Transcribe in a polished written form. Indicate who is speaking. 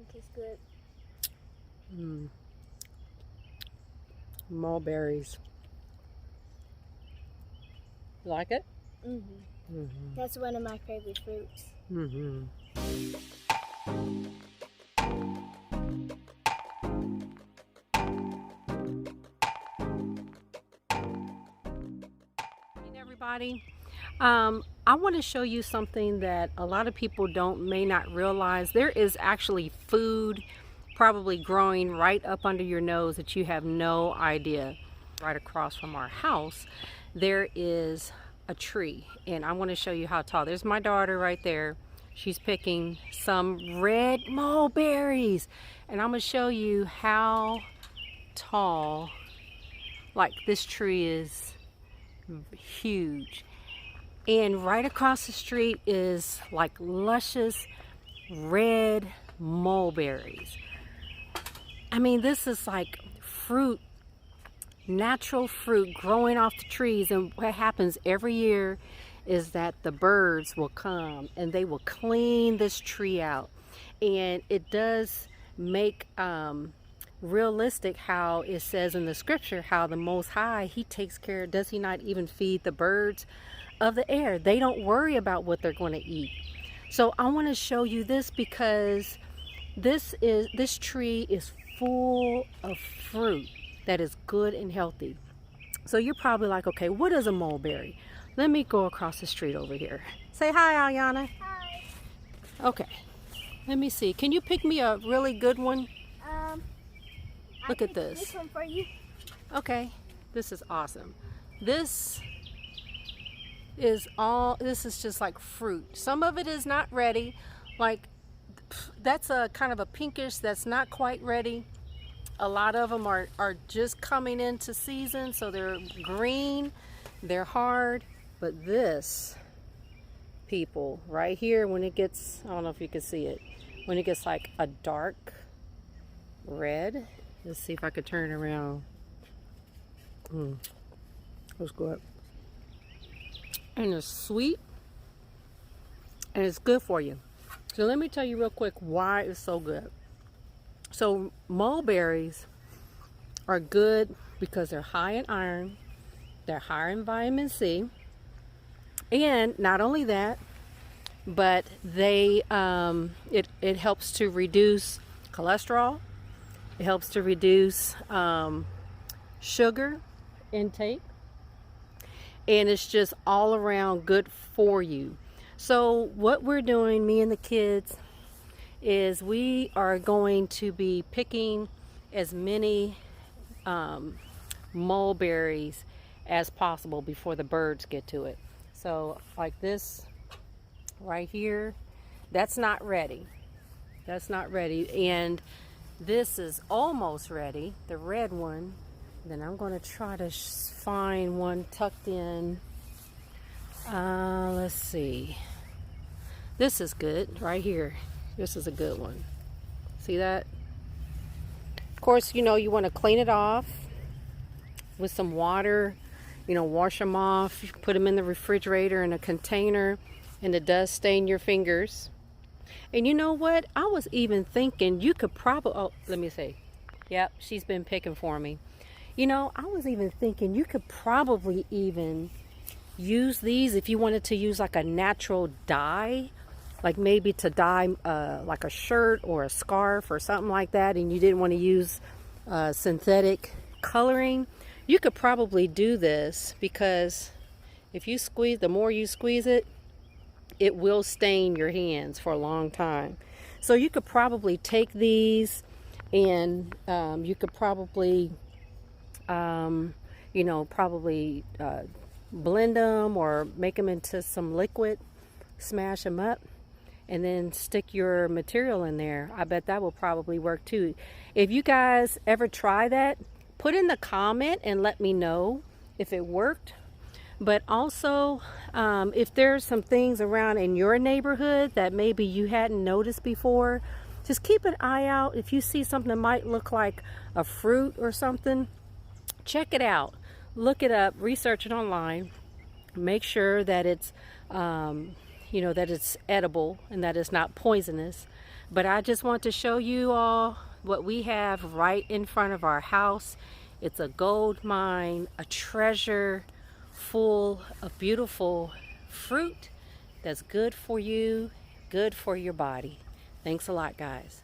Speaker 1: It tastes good.
Speaker 2: Mm. Mulberries. You like it?
Speaker 1: That's one of my favorite fruits.
Speaker 2: Hey everybody. I want to show you something that a lot of people may not realize. There is actually food probably growing right up under your nose that you have no idea. Right across from our house there is a tree, and I want to show you how tall. There's my daughter right there. She's picking some red mulberries, and I'm going to show you how tall, like, this tree is huge. And right across the street is like luscious red mulberries. I mean, this is like fruit, natural fruit growing off the trees. And what happens every year is that the birds will come and they will clean this tree out. And it does make realistic how it says in the scripture how the Most High, he takes care. Does he not even feed the birds of the air? They don't worry about what they're going to eat. So I want to show you this because this tree is full of fruit that is good and healthy. So you're probably like, okay, what is a mulberry? Let me go across the street over here. Say hi, Alyana.
Speaker 1: Hi.
Speaker 2: Okay, let me see. Can you pick me a really good one? Look at this.
Speaker 1: This one for you.
Speaker 2: Okay, this is awesome. This is just like fruit. Some of it is not ready. Like, that's a kind of a pinkish, that's not quite ready. A lot of them are just coming into season, so they're green, they're hard. But this, people, right here, when it gets, I don't know if you can see it, when it gets like a dark red, let's see if I could turn it around. Let's go up. And it's sweet and it's good for you. So let me tell you real quick why it's so good. So mulberries are good because they're high in iron, they're high in vitamin C, and not only that, but they it helps to reduce cholesterol. It helps to reduce sugar intake. And it's just all around good for you. So what we're doing, me and the kids, is we are going to be picking as many mulberries as possible before the birds get to it. So like this right here, that's not ready. That's not ready. And this is almost ready, the red one. Then I'm going to try to find one tucked in. Let's see. This is good right here. This is a good one. See that? Of course, you want to clean it off with some water. Wash them off. You put them in the refrigerator in a container, and it does stain your fingers. And you know what? I was even thinking you could probably, oh, let me see. Yep, she's been picking for me. I was even thinking you could probably even use these if you wanted to use like a natural dye, like maybe to dye like a shirt or a scarf or something like that, and you didn't want to use synthetic coloring. You could probably do this because if you squeeze, the more you squeeze it, it will stain your hands for a long time. So you could probably take these and you could probably probably blend them or make them into some liquid, smash them up, and then stick your material in there. I bet that will probably work too. If you guys ever try that, put in the comment and let me know if it worked. But also, if there's some things around in your neighborhood that maybe you hadn't noticed before, just keep an eye out. If you see something that might look like a fruit or something, check it out. Look it up, research it online. Make sure that it's, that it's edible and that it's not poisonous. But I just want to show you all what we have right in front of our house. It's a gold mine, a treasure full of beautiful fruit that's good for you, good for your body. Thanks a lot, guys.